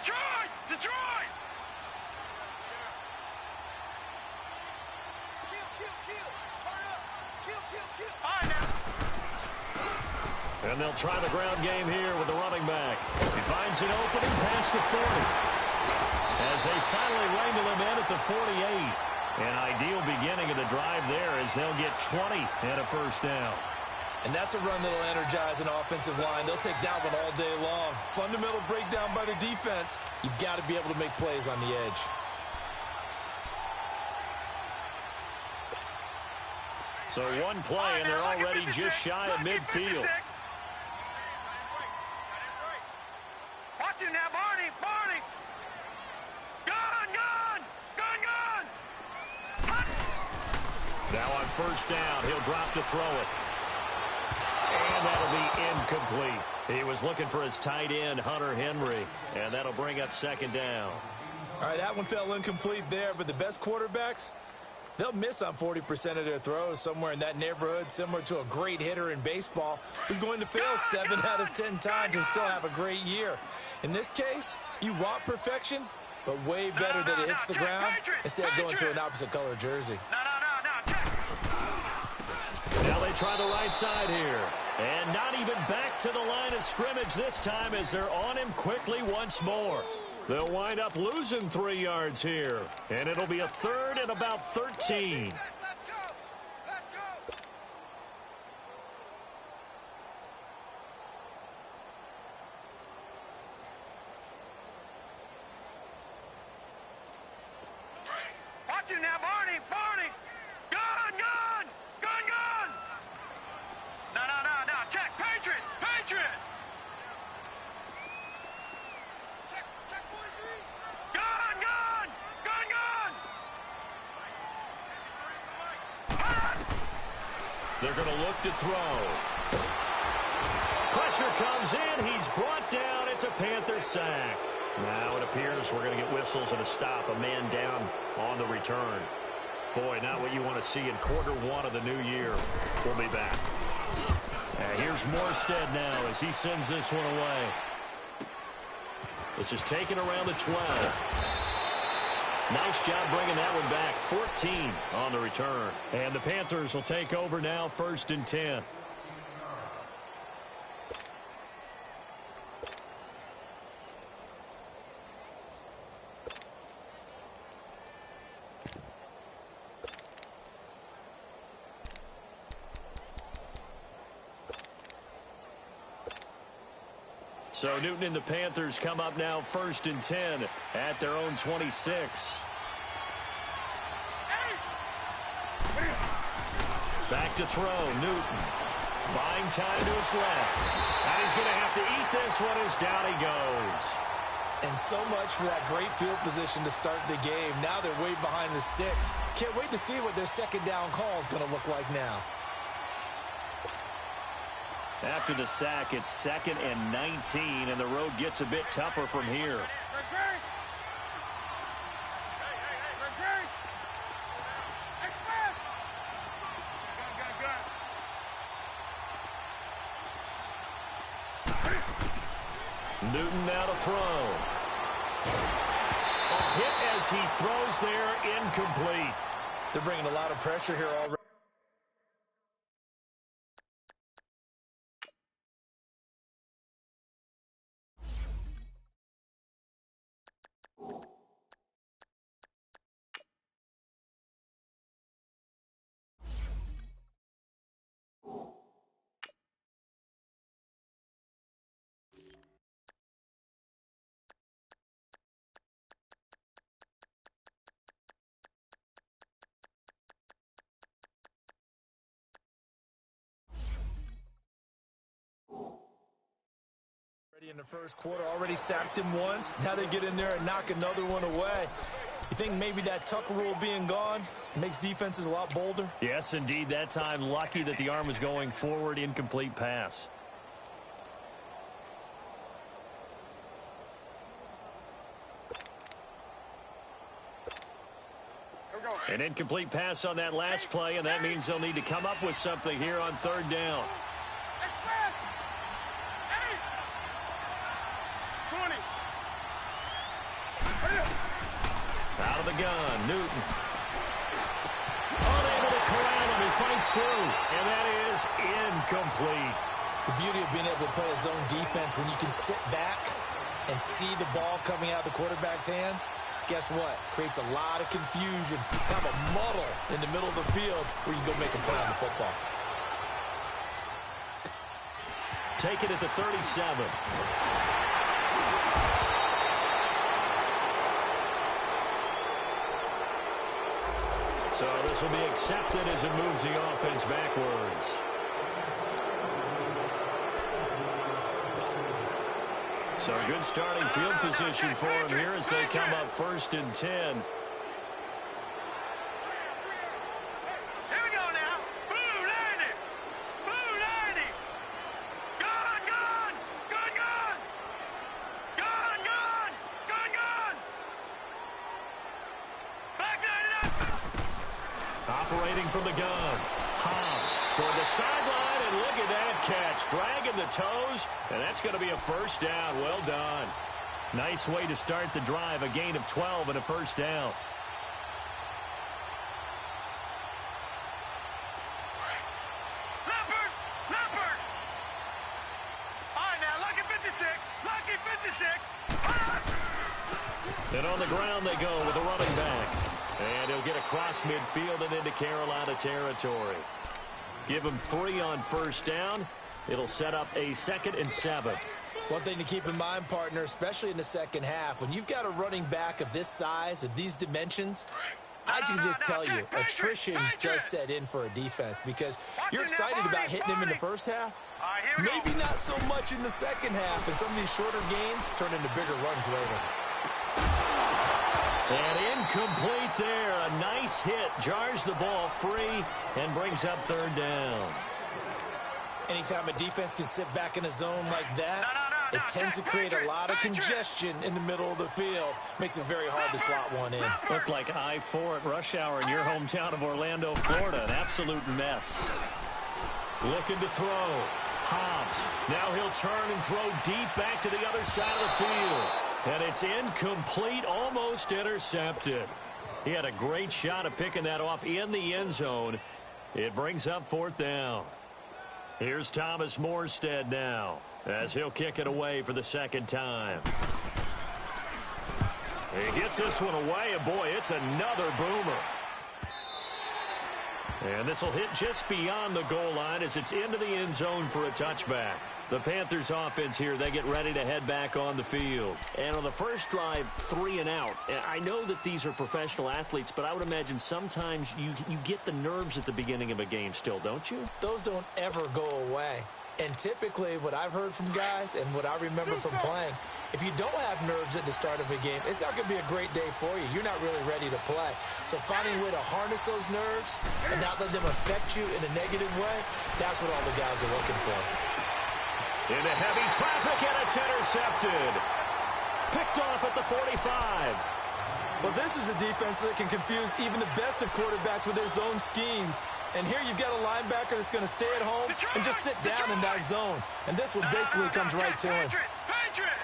Detroit! Detroit! Kill. Turn up. Kill. All right, now. And they'll try the ground game here with the running back. He finds an opening past the 40. As they finally wrangle him in at the 48. An ideal beginning of the drive there as they'll get 20 and a first down. And that's a run that'll energize an offensive line. They'll take that one all day long. Fundamental breakdown by the defense. You've got to be able to make plays on the edge. So one play, and they're already just shy of midfield. Watch it now, Barney. Gun. Now on first down, he'll drop to throw it. And that'll be incomplete. He was looking for his tight end, Hunter Henry, and that'll bring up second down. All right, that one fell incomplete there, but the best quarterbacks, they'll miss on 40% of their throws, somewhere in that neighborhood, similar to a great hitter in baseball who's going to fail 7 out of 10 times and still have a great year. In this case, you want perfection, but way better that it hits the ground instead of going to an opposite color jersey. Now they try the right side here. And not even back to the line of scrimmage this time as they're on him quickly once more. They'll wind up losing 3 yards here. And it'll be a third and about 13. Let's go. Watch it now, Barney. Gun. No. Check. Patriot. Check 43. Gun. They're going to look to throw. Pressure comes in. He's brought down. It's a Panther sack. Now it appears we're going to get whistles and a stop. A man down on the return. Boy, not what you want to see in Q1 of the new year. We'll be back. And here's Morstead now as he sends this one away. This is taken around the 12. Nice job bringing that one back. 14 on the return. And the Panthers will take over now, 1st and 10. So Newton and the Panthers come up now 1st and 10 at their own 26. Back to throw, Newton. Buying time to his left. And he's going to have to eat this one as down he goes. And so much for that great field position to start the game. Now they're way behind the sticks. Can't wait to see what their second down call is going to look like now. After the sack, it's 2nd and 19, and the road gets a bit tougher from here. Newton now to throw. A hit as he throws there, incomplete. They're bringing a lot of pressure here already. In the first quarter, already sacked him once. Now they get in there and knock another one away. You think maybe that Tucker rule being gone makes defenses a lot bolder? Yes, indeed. That time, lucky that the arm was going forward. Incomplete pass. An incomplete pass on that last play, and that means they'll need to come up with something here on 3rd down. Out of the gun, Newton. Unable to corral him. He fights through, and that is incomplete. The beauty of being able to play a zone defense when you can sit back and see the ball coming out of the quarterback's hands, guess what? Creates a lot of confusion, kind of a muddle in the middle of the field where you can go make a play on the football. Take it at the 37. So this will be accepted as it moves the offense backwards. So a good starting field position for him here as they come up 1st and 10. Here we go now. Blue 90. Blue 90. Gun, gun. Gun, gun. Gun, gun. Gun, gun. Back 99. Operating from the gun. Hobbs toward the sideline, and look at that catch. Dragging the toes, and that's going to be a first down. Well done. Nice way to start the drive. A gain of 12 and a first down. Leopard. Leopard. All right, now, lucky 56. Lucky 56. And on the ground they go with a running back. And he'll get across midfield and into Carolina territory. Give him 3 on first down. It'll set up a 2nd and 7. One thing to keep in mind, partner, especially in the second half, when you've got a running back of this size, of these dimensions, I can just tell you, attrition does set in for a defense because you're excited about hitting him in the first half. Maybe not so much in the second half, and some of these shorter gains turn into bigger runs later. And incomplete there. A nice hit. Jars the ball free and brings up 3rd down. Anytime a defense can sit back in a zone like that, it tends to create a lot of congestion in the middle of the field. Makes it very hard to slot one in. Looked like I-4 at rush hour in your hometown of Orlando, Florida. An absolute mess. Looking to throw. Hobbs. Now he'll turn and throw deep back to the other side of the field. And it's incomplete, almost intercepted. He had a great shot at picking that off in the end zone. It brings up 4th down. Here's Thomas Morstead now as he'll kick it away for the 2nd time. He gets this one away, and boy, it's another boomer. And this will hit just beyond the goal line as it's into the end zone for a touchback. The Panthers offense here, they get ready to head back on the field. And on the first drive, 3 and out. I know that these are professional athletes, but I would imagine sometimes you get the nerves at the beginning of a game still, don't you? Those don't ever go away. And typically what I've heard from guys and what I remember from playing, if you don't have nerves at the start of a game, it's not going to be a great day for you. You're not really ready to play. So finding a way to harness those nerves and not let them affect you in a negative way, that's what all the guys are looking for. Into heavy traffic, and it's intercepted. Picked off at the 45. Well, this is a defense that can confuse even the best of quarterbacks with their zone schemes. And here you've got a linebacker that's going to stay at home and just sit down in that zone. And this one basically comes right to him. Patriot.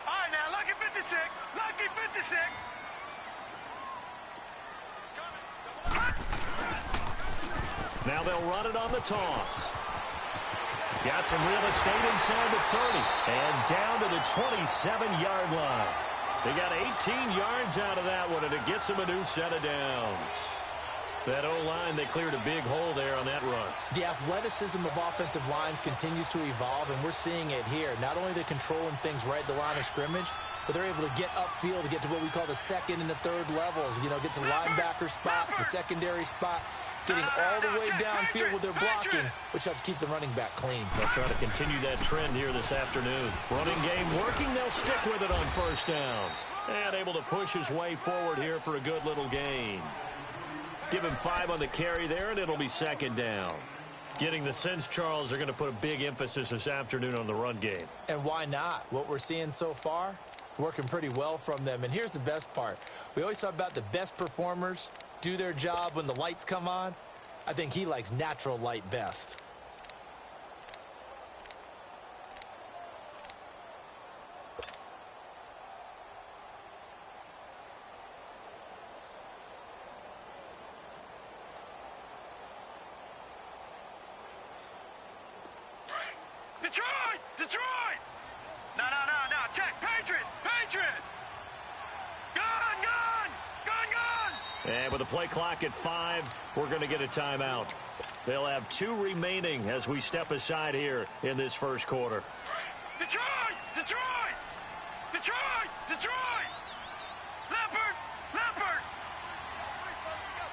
All right, now, lucky 56. Lucky 56. Now they'll run it on the toss. Got some real estate inside the 30. And down to the 27-yard line. They got 18 yards out of that one, and it gets them a new set of downs. That O-line, they cleared a big hole there on that run. The athleticism of offensive lines continues to evolve, and we're seeing it here. Not only are they controlling things right at the line of scrimmage, but they're able to get upfield to get to what we call the 2nd and the 3rd levels. You know, get to the linebacker spot, the secondary spot, getting all the way downfield with their blocking, which helps keep the running back clean. They'll try to continue that trend here this afternoon. Running game working, they'll stick with it on first down. And able to push his way forward here for a good little gain. Give him 5 on the carry there, and it'll be 2nd down. Getting the sense, Charles, they're going to put a big emphasis this afternoon on the run game. And why not? What we're seeing so far, working pretty well from them. And here's the best part. We always talk about the best performers do their job when the lights come on. I think he likes natural light best. Detroit! Detroit! No. Check. Patriot! Patriot! Gun! Gun! Gun! Gun! And with the play clock at 5, we're going to get a timeout. They'll have 2 remaining as we step aside here in this first quarter. Detroit! Detroit! Detroit! Detroit! Leopard! Leopard!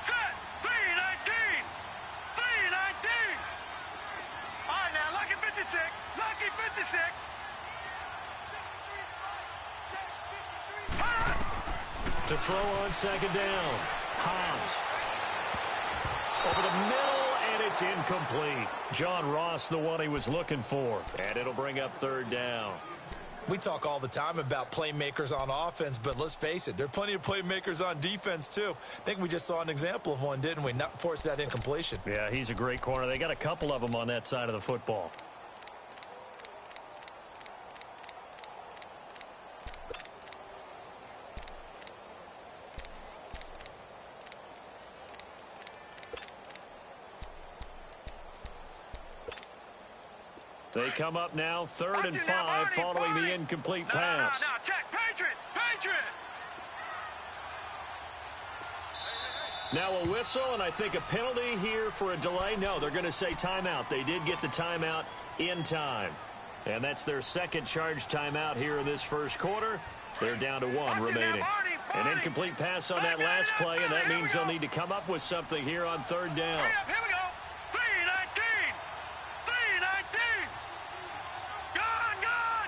Set! 319! 319! All right, now, lucky 56. Lucky 56. To throw on second down. Hobbs. Over the middle, and it's incomplete. John Ross, the one he was looking for. And it'll bring up third down. We talk all the time about playmakers on offense, but let's face it, there are plenty of playmakers on defense, too. I think we just saw an example of one, didn't we? Not force that incompletion. Yeah, he's a great corner. They got a couple of them on that side of the football. They come up now, 3rd and 5, following the incomplete pass. No, check. Patriot! Patriot! Now a whistle, and I think a penalty here for a delay. No, they're going to say timeout. They did get the timeout in time. And that's their second charge timeout here in this first quarter. They're down to 1 remaining. An incomplete pass on that last play, and that means they'll need to come up with something here on 3rd down. Here we go. 319! 319! Gun! Gun!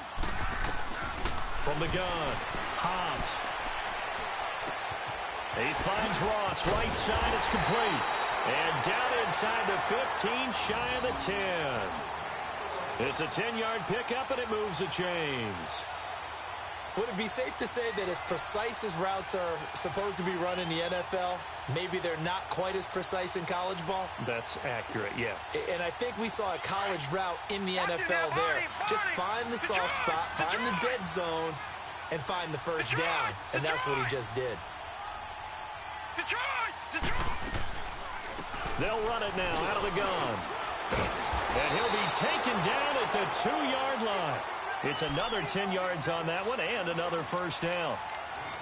From the gun, Hobbs. He finds Ross, right side, it's complete. And down inside the 15, shy of the 10. It's a 10-yard pickup, and it moves the chains. Would it be safe to say that as precise as routes are supposed to be run in the NFL, maybe they're not quite as precise in college ball? That's accurate, yeah. And I think we saw a college route in the NFL there. Just find the soft spot, find the dead zone, and find the first down. And that's what he just did. Detroit! Detroit! They'll run it now out of the gun. And he'll be taken down at the 2-yard line. It's another 10 yards on that one and another first down.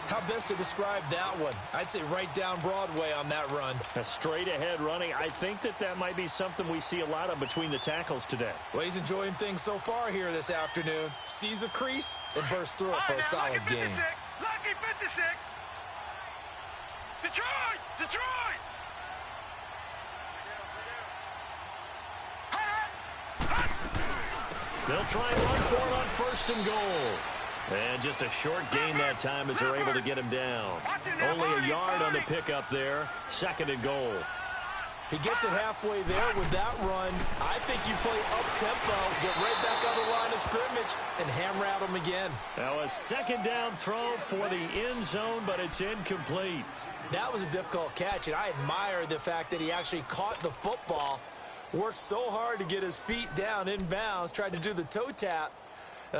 How best to describe that one? I'd say right down Broadway on that run. A straight-ahead running. I think that might be something we see a lot of between the tackles today. Well, he's enjoying things so far here this afternoon. Sees a crease and bursts through it for a solid game. Lucky 56. Detroit! Detroit! They'll try and run for it on 1st and goal. And just a short gain that time as they're able to get him down. Only a yard on the pickup there. 2nd and goal. He gets it halfway there with that run. I think you play up-tempo, get right back on the line of scrimmage, and hammer at him again. Now a 2nd down throw for the end zone, but it's incomplete. That was a difficult catch, and I admire the fact that he actually caught the football, worked so hard to get his feet down inbounds, tried to do the toe tap.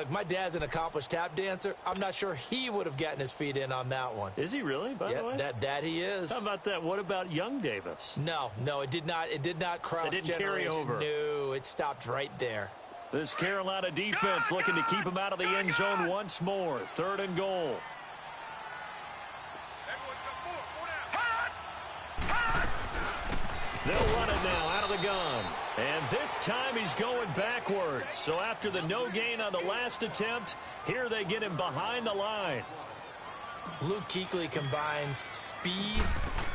My dad's an accomplished tap dancer. I'm not sure he would have gotten his feet in on that one. Is he really, by the way? That he is. How about that? What about young Davis? No, it did not cross generation. It didn't carry over. No, it stopped right there. This Carolina defense looking to keep him out of the end zone once more. 3rd and goal. They'll run it now out of the gun. And this time he's going backwards. So after the no gain on the last attempt, here they get him behind the line. Luke Kuechly combines speed,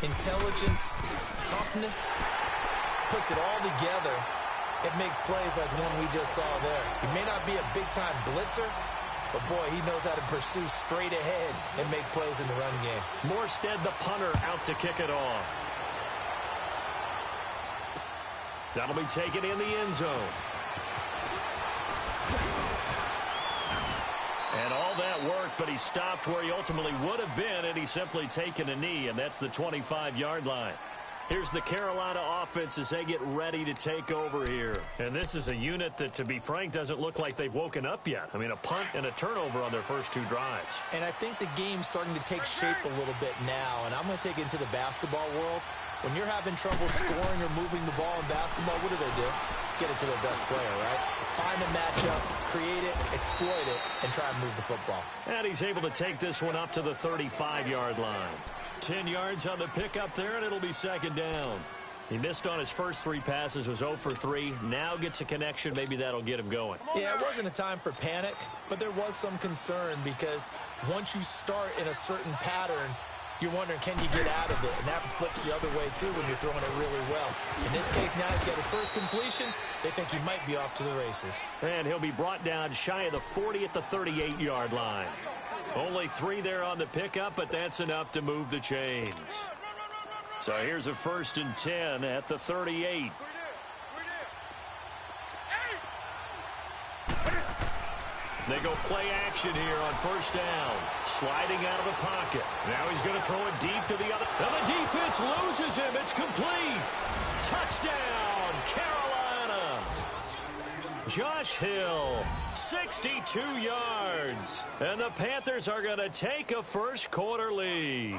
intelligence, toughness, puts it all together. It makes plays like the one we just saw there. He may not be a big-time blitzer, but, boy, he knows how to pursue straight ahead and make plays in the run game. Morstead, the punter, out to kick it off. That'll be taken in the end zone. And all that work, but he stopped where he ultimately would have been, and he's simply taken a knee, and that's the 25-yard line. Here's the Carolina offense as they get ready to take over here. And this is a unit that, to be frank, doesn't look like they've woken up yet. I mean, a punt and a turnover on their first 2 drives. And I think the game's starting to take shape a little bit now, and I'm going to take it into the basketball world. When you're having trouble scoring or moving the ball in basketball, what do? get it to their best player, right? Find a matchup, create it, exploit it, and try and move the football. And he's able to take this one up to the 35-yard line. 10 yards on the pickup there, and it'll be second down. He missed on his first 3 passes, was 0 for 3. Now gets a connection. Maybe that'll get him going. Yeah, it wasn't a time for panic, but there was some concern because once you start in a certain pattern, you're wondering, can you get out of it? And that flips the other way, too, when you're throwing it really well. In this case, now he's got his first completion. They think he might be off to the races. And he'll be brought down shy of the 40 at the 38-yard line. Only 3 there on the pickup, but that's enough to move the chains. So here's a 1st and 10 at the 38. They go play action here on 1st down. Sliding out of the pocket. Now he's going to throw it deep to the other. And the defense loses him. It's complete. Touchdown, Carolina. Josh Hill, 62 yards. And the Panthers are going to take a first-quarter lead.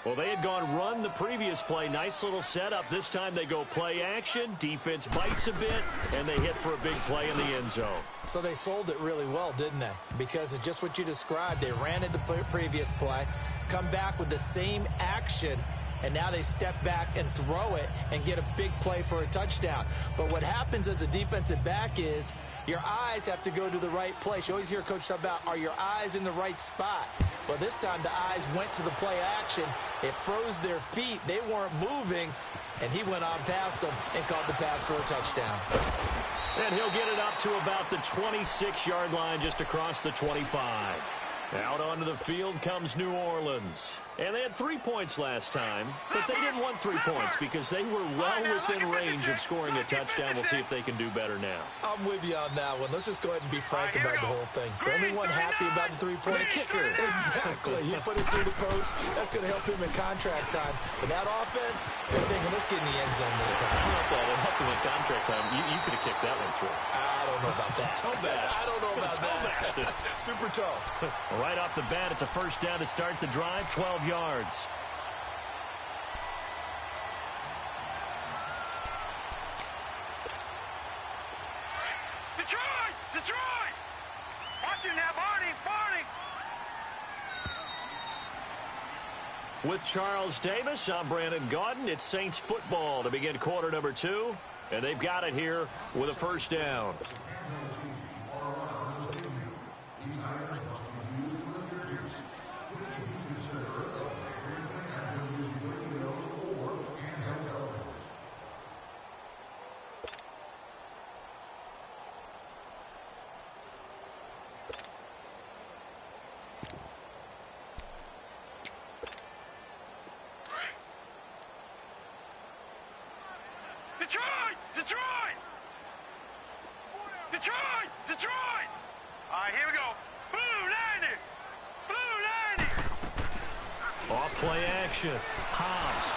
Well, they had gone run the previous play. Nice little setup. This time they go play action. Defense bites a bit, and they hit for a big play in the end zone. So they sold it really well, didn't they? Because of just what you described. They ran it the previous play, come back with the same action, and now they step back and throw it and get a big play for a touchdown. But what happens as a defensive back is your eyes have to go to the right place. You always hear Coach talk about, are your eyes in the right spot? Well, this time the eyes went to the play action. It froze their feet. They weren't moving, and he went on past them and caught the pass for a touchdown. And he'll get it up to about the 26-yard line, just across the 25. Out onto the field comes New Orleans. And they had 3 points last time, but they didn't want 3 points because they were well within range of scoring a touchdown. We'll see if they can do better now. I'm with you on that one. Let's just go ahead and be frank about the whole thing. The only one happy about the three-point kicker. Exactly. He put it through the post. That's going to help him in contract time. But that offense, they're thinking, let's get in the end zone this time. How about that? It helped him in contract time. You could have kicked that one through. I don't know about that. Toe bash. I don't know about that. Super toe. Right off the bat, it's a 1st down to start the drive, 12 yards. Detroit! Watch it now, Barney! With Charles Davis, I'm Brandon Gaudin. It's Saints football to begin quarter number 2. And they've got it here with a 1st down. Detroit! All right, here we go. Blue 90! Off play action. Hobbs.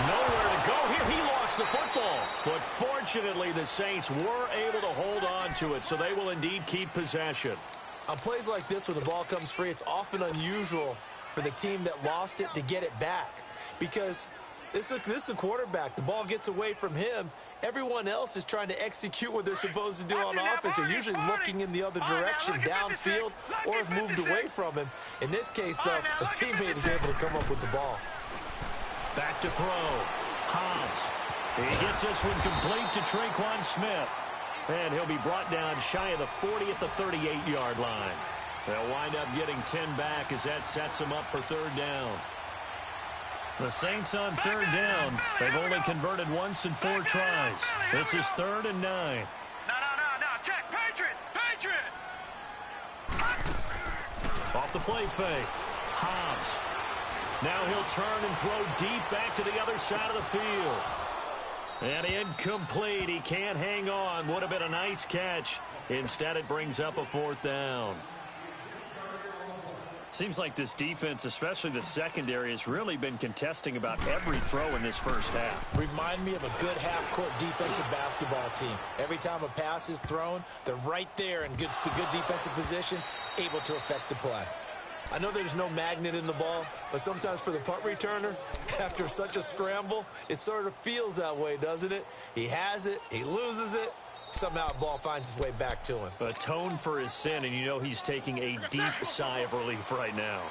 Nowhere to go here. He lost the football. But fortunately, the Saints were able to hold on to it, so they will indeed keep possession. On plays like this, when the ball comes free, it's often unusual for the team that lost it to get it back. Because this is a quarterback. The ball gets away from him. Everyone else is trying to execute what they're supposed to do on offense. They're usually looking in the other direction, downfield, or have moved away from him. In this case, though, a teammate is able to come up with the ball. Back to throw. Hobbs. He gets this one complete to Traquan Smith. And he'll be brought down shy of the 40 at the 38-yard line. They'll wind up getting 10 back as that sets them up for 3rd down. The Saints on 3rd down. They've only converted once in 4 tries. This is 3rd and 9. No. Check. Patriot! Off the play fake. Hobbs. Now he'll turn and throw deep back to the other side of the field. And incomplete. He can't hang on. Would have been a nice catch. Instead, it brings up a 4th down. Seems like this defense, especially the secondary, has really been contesting about every throw in this first half. Remind me of a good half-court defensive basketball team. Every time a pass is thrown, they're right there in good defensive position, able to affect the play. I know there's no magnet in the ball, but sometimes for the punt returner, after such a scramble, it sort of feels that way, doesn't it? He has it, he loses it, somehow the ball finds its way back to him. Atone for his sin, and you know he's taking a deep sigh of relief right now.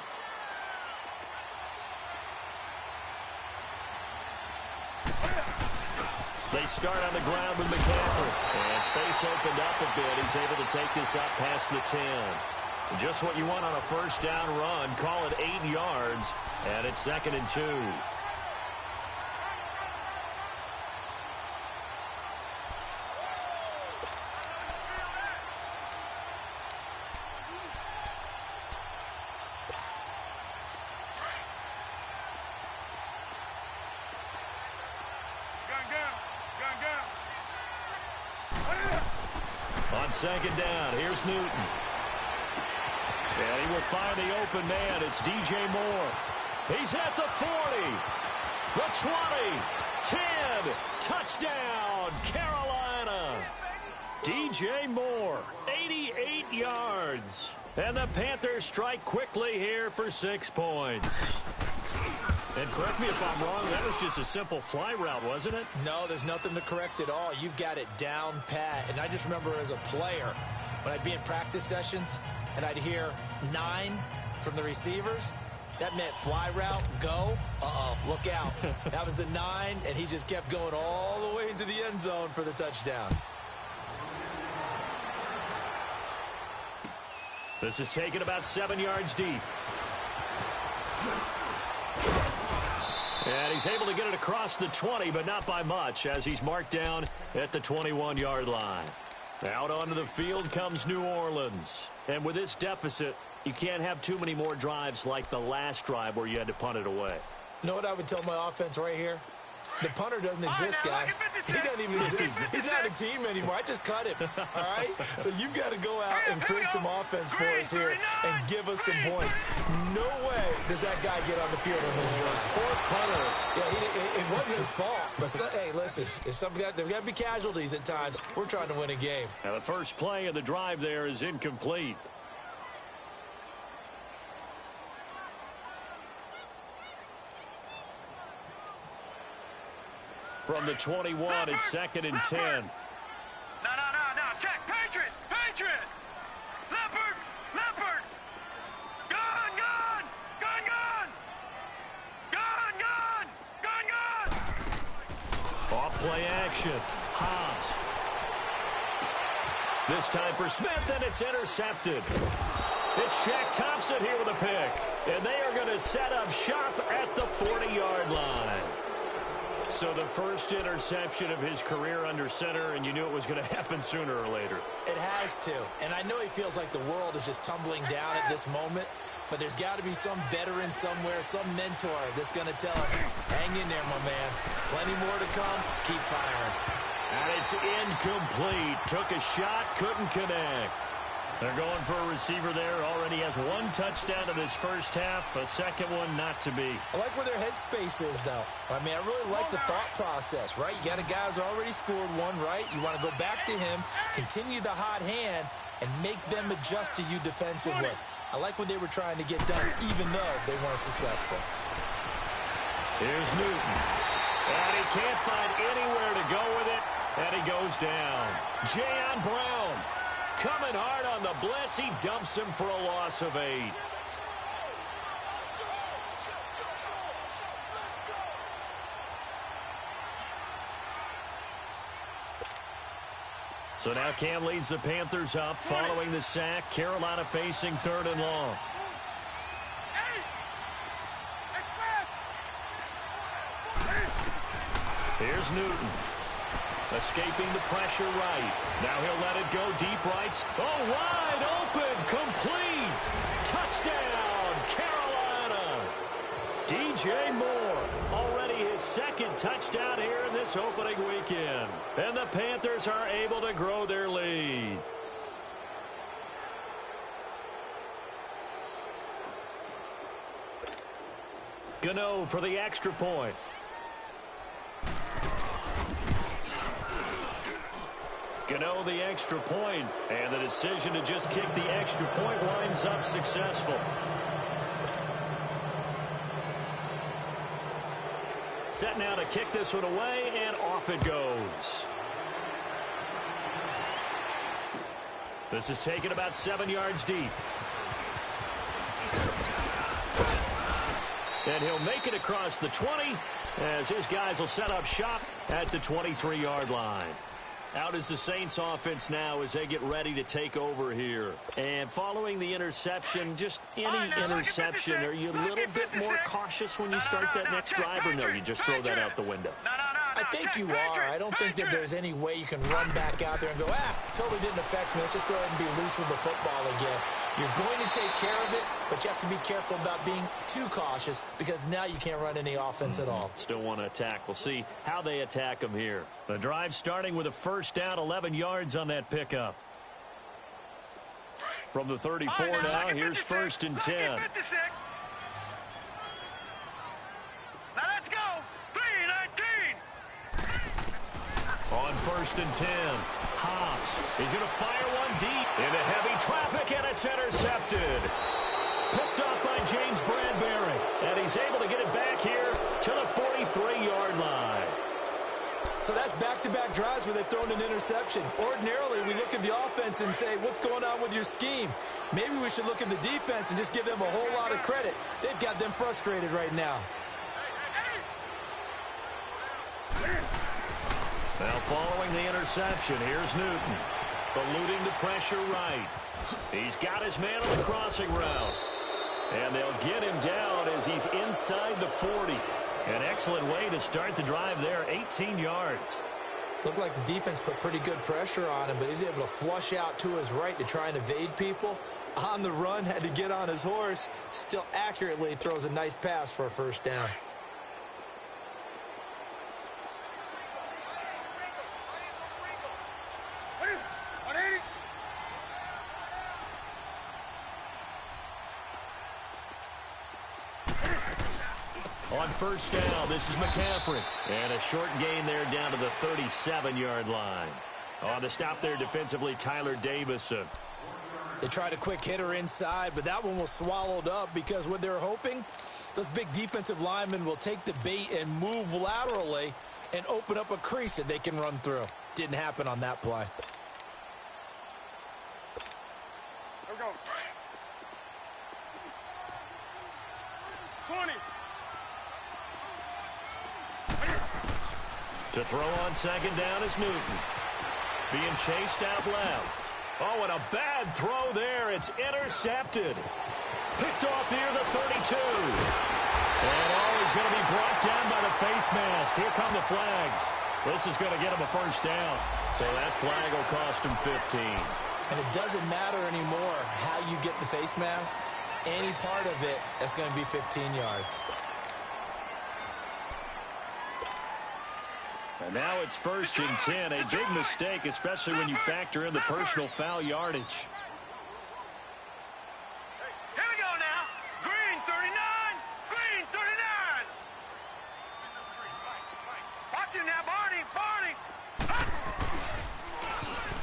They start on the ground with McCaffrey. And space opened up a bit. He's able to take this up past the 10. Just what you want on a first down run. Call it 8 yards, and it's 2nd and 2. On 2nd down, here's Newton. And he will find the open man. It's DJ Moore. He's at the 40, the 20, 10, touchdown, Carolina. DJ Moore, 88 yards. And the Panthers strike quickly here for 6 points. And correct me if I'm wrong, that was just a simple fly route, wasn't it? No, there's nothing to correct at all. You've got it down pat. And I just remember as a player, when I'd be in practice sessions, and I'd hear 9 from the receivers, that meant fly route, go, look out. That was the 9, and he just kept going all the way into the end zone for the touchdown. This is taken about 7 yards deep. And he's able to get it across the 20, but not by much, as he's marked down at the 21-yard line. Out onto the field comes New Orleans. And with this deficit, you can't have too many more drives like the last drive where you had to punt it away. You know what I would tell my offense right here? The punter doesn't exist, guys. He doesn't even exist. He's not a team anymore. I just cut him, all right? So you've got to go out and create some offense for us here and give us some points. No way does that guy get on the field on this drive. Poor punter. Yeah, it wasn't his fault. But, hey, listen, there's got to be casualties at times. We're trying to win a game. Now, the first play of the drive there is incomplete. From the 21, it's 2nd and 10. No. Check. Patriot. Leopard. Gun. Off play action. Hobbs. This time for Smith, and it's intercepted. It's Shaq Thompson here with a pick. And they are going to set up shop at the 40-yard line. So the first interception of his career under center, and you knew it was going to happen sooner or later. It has to. And I know he feels like the world is just tumbling down at this moment, but there's got to be some veteran somewhere, some mentor that's going to tell him, hang in there, my man. Plenty more to come. Keep firing. And it's incomplete. Took a shot, couldn't connect. They're going for a receiver there. Already has 1 touchdown in this first half. A second one not to be. I like where their headspace is, though. I mean, I really like the thought process, right? You got a guy who's already scored 1, right? You want to go back to him, continue the hot hand, and make them adjust to you defensively. I like what they were trying to get done, even though they weren't successful. Here's Newton. And he can't find anywhere to go with it, and he goes down. Jayon Brown coming hard on the blitz. He dumps him for a loss of 8. So now Cam leads the Panthers up following the sack. Carolina facing 3rd and long. Here's Newton. Escaping the pressure right. Now he'll let it go deep right. Oh, wide open. Complete. Touchdown, Carolina. DJ Moore. Already his 2nd touchdown here in this opening weekend. And the Panthers are able to grow their lead. Gano for the extra point. Gano the extra point, and the decision to just kick the extra point winds up successful. set now to kick this one away, and off it goes. This is taken about 7 yards deep. And he'll make it across the 20 as his guys will set up shop at the 23-yard line. Out is the Saints offense now as they get ready to take over here. And following the interception, just any interception, are you a little bit more cautious when you start that next drive, or no, you just throw that out the window? I think you are. I don't think that there's any way you can run back out there and go, totally didn't affect me. Let's just go ahead and be loose with the football again. You're going to take care of it, but you have to be careful about being too cautious because now you can't run any offense at all. Still want to attack. We'll see how they attack them here. The drive starting with a first down, 11 yards on that pickup. From the 34 now, here's first and 10. Now let's go. 3-19. On first and 10, Hobbs. He's going to fire one deep into heavy traffic, and it's intercepted. Picked up by James Bradbury, and he's able to get it back here to the 43-yard line. So that's back-to-back drives where they've thrown an interception. Ordinarily, we look at the offense and say, what's going on with your scheme? Maybe we should look at the defense and just give them a whole lot of credit. They've got them frustrated right now. Now following the interception, here's Newton. Eluding the pressure right. He's got his man on the crossing route. And they'll get him down as he's inside the 40. An excellent way to start the drive there, 18 yards. Looked like the defense put pretty good pressure on him, but he's able to flush out to his right to try and evade people. On the run, had to get on his horse. Still accurately throws a nice pass for a first down. On first down, this is McCaffrey. And a short gain there down to the 37-yard line. On the stop there defensively, Tyler Davison. They tried a quick hitter inside, but that one was swallowed up because what they're hoping, those big defensive linemen will take the bait and move laterally and open up a crease that they can run through. Didn't happen on that play. Here we go. 20. To throw on second down is Newton. Being chased out left. Oh, and a bad throw there. It's intercepted. Picked off near the 32. And he's going to be brought down by the face mask. Here come the flags. This is going to get him a first down. So that flag will cost him 15. And it doesn't matter anymore how you get the face mask. Any part of it, that's going to be 15 yards. And now it's first and 10. A big mistake, especially when you factor in the personal foul yardage. Here we go now. Green 39. Green 39. Watch him now, Barney.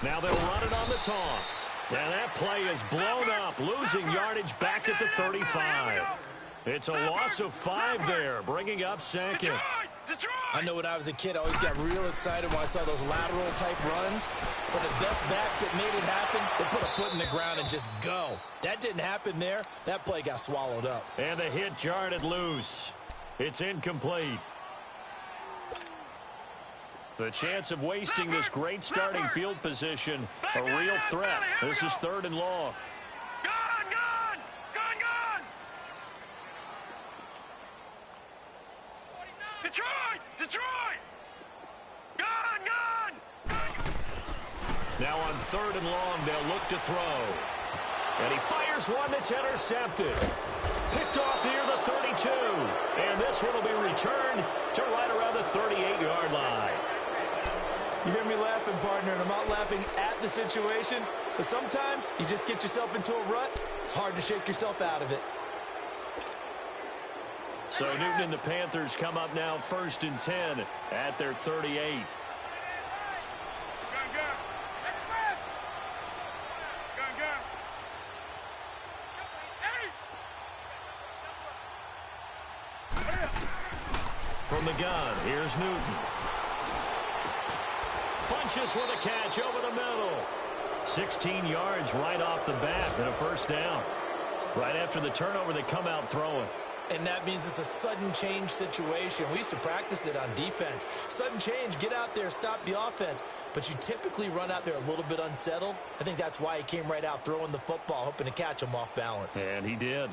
Now they'll run it on the toss. And that play is blown up, losing yardage back at the 35. It's a loss of 5 there, bringing up second. I know when I was a kid, I always got real excited when I saw those lateral-type runs. But the best backs that made it happen, they put a foot in the ground and just go. That didn't happen there. That play got swallowed up. And the hit jarred it loose. It's incomplete. The chance of wasting this great starting field position, a real threat. This is 3rd and long. Detroit! Gone! Now on 3rd and long, they'll look to throw. And he fires one that's intercepted. Picked off near the 32. And this one will be returned to right around the 38-yard line. You hear me laughing, partner, and I'm not laughing at the situation. But sometimes you just get yourself into a rut. It's hard to shake yourself out of it. So Newton and the Panthers come up now 1st and 10 at their 38. From the gun, here's Newton. Funches with a catch over the middle. 16 yards right off the bat and a first down. Right after the turnover, they come out throwing. And that means it's a sudden change situation. We used to practice it on defense. Sudden change, get out there, stop the offense. But you typically run out there a little bit unsettled. I think that's why he came right out throwing the football, hoping to catch him off balance. And he did.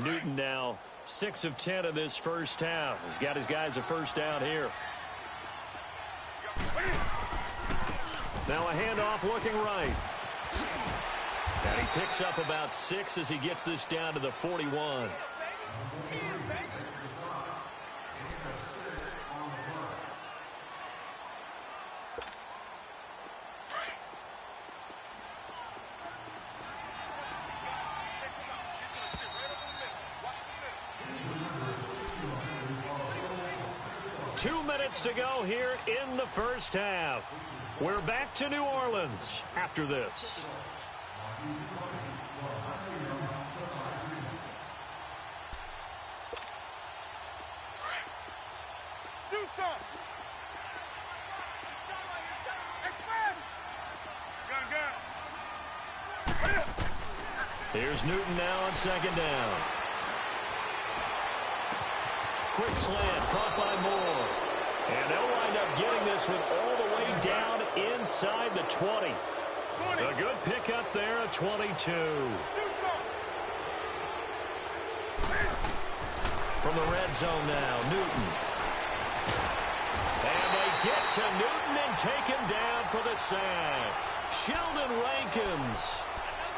Newton now 6 of 10 in this first half. He's got his guys a first down here. Now a handoff looking right. And he picks up about 6 as he gets this down to the 41. To go here in the first half. We're back to New Orleans after this. Do something. Gun. Here's Newton now on second down. Quick slant caught by Moore. And they'll wind up getting this one all the way down inside the 20. A good pickup there at 22. From the red zone now, Newton. And they get to Newton and take him down for the sack. Sheldon Rankins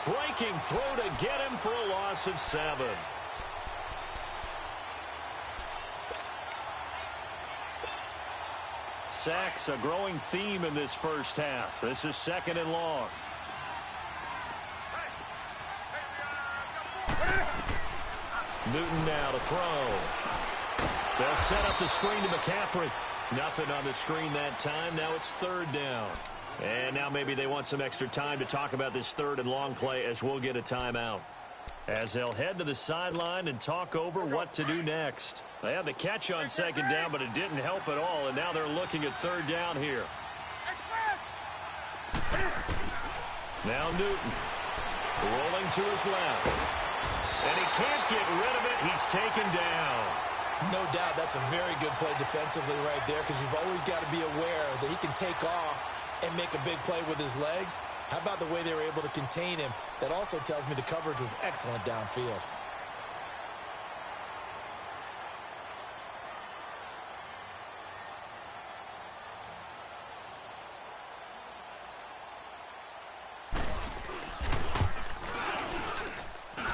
breaking through to get him for a loss of 7. Sacks, a growing theme in this first half. This is second and long. Newton now to throw. They'll set up the screen to McCaffrey. Nothing on the screen that time. Now it's third down. And now maybe they want some extra time to talk about this third and long play as we'll get a timeout. As they'll head to the sideline and talk over what to do next. They had the catch on second down, but it didn't help at all, and now they're looking at third down here. Now Newton rolling to his left. And he can't get rid of it. He's taken down. No doubt that's a very good play defensively right there, because you've always got to be aware that he can take off and make a big play with his legs. How about the way they were able to contain him? That also tells me the coverage was excellent downfield.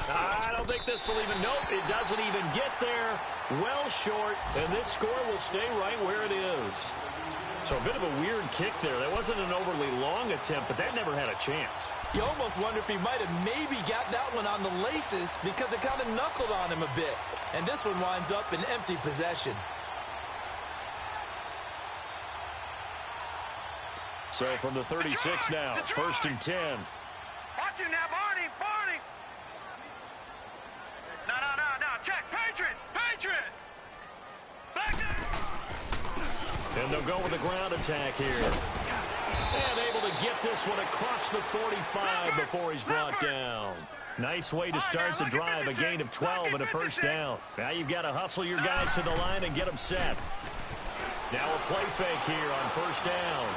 I don't think this will even, nope, it doesn't even get there. Well short, and this score will stay right where it is. So a bit of a weird kick there. That wasn't an overly long attempt, but that never had a chance. You almost wonder if he might have maybe got that one on the laces because it kind of knuckled on him a bit. And this one winds up in empty possession. So from the 36 now, first and 10. Watch him now, Barney. No. Check. Patriot. Back there. And they'll go with the ground attack here. And able to get this one across the 45 before he's brought down. Nice way to start the drive, a gain of 12 and a first down. Now you've got to hustle your guys to the line and get them set. Now a play fake here on first down.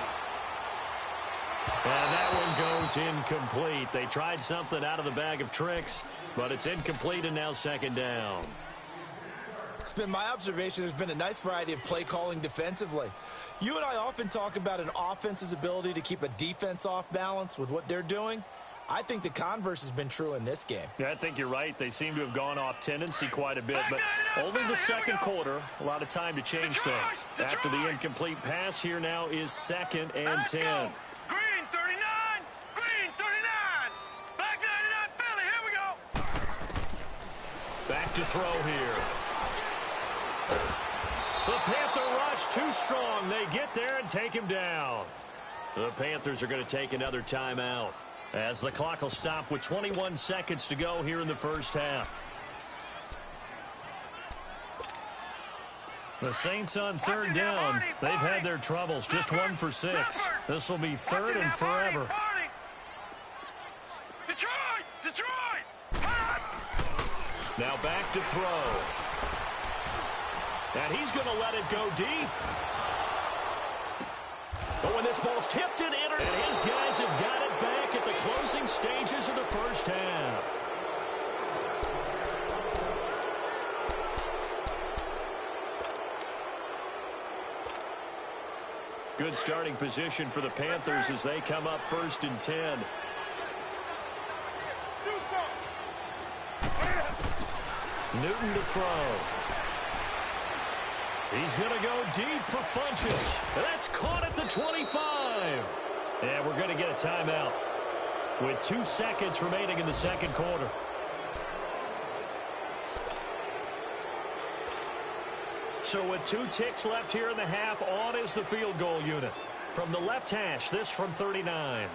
And that one goes is incomplete. They tried something out of the bag of tricks, but it's incomplete and now second down. It's been my observation there's been a nice variety of play calling defensively. You and I often talk about an offense's ability to keep a defense off balance with what they're doing. I think the converse has been true in this game. Yeah, I think you're right. They seem to have gone off tendency quite a bit, but only the second quarter, a lot of time to change things. After the incomplete pass, here now is 2nd and 10. Green 39, green 39. Black 99 Philly, here we go. Back to throw here. The Panther rush too strong. They get there and take him down. The Panthers are going to take another timeout as the clock will stop with 21 seconds to go here in the first half. The Saints on third down. They've had their troubles. Just 1 for 6. This will be 3rd and forever. Detroit! Now back to throw. And he's going to let it go deep. But when this ball's tipped and entered, and his guys have got it back at the closing stages of the first half. Good starting position for the Panthers as they come up 1st and 10. Newton to throw. He's going to go deep for Funchess. That's caught at the 25. And we're going to get a timeout with 2 seconds remaining in the second quarter. So with 2 ticks left here in the half, on is the field goal unit. From the left hash, this from 39.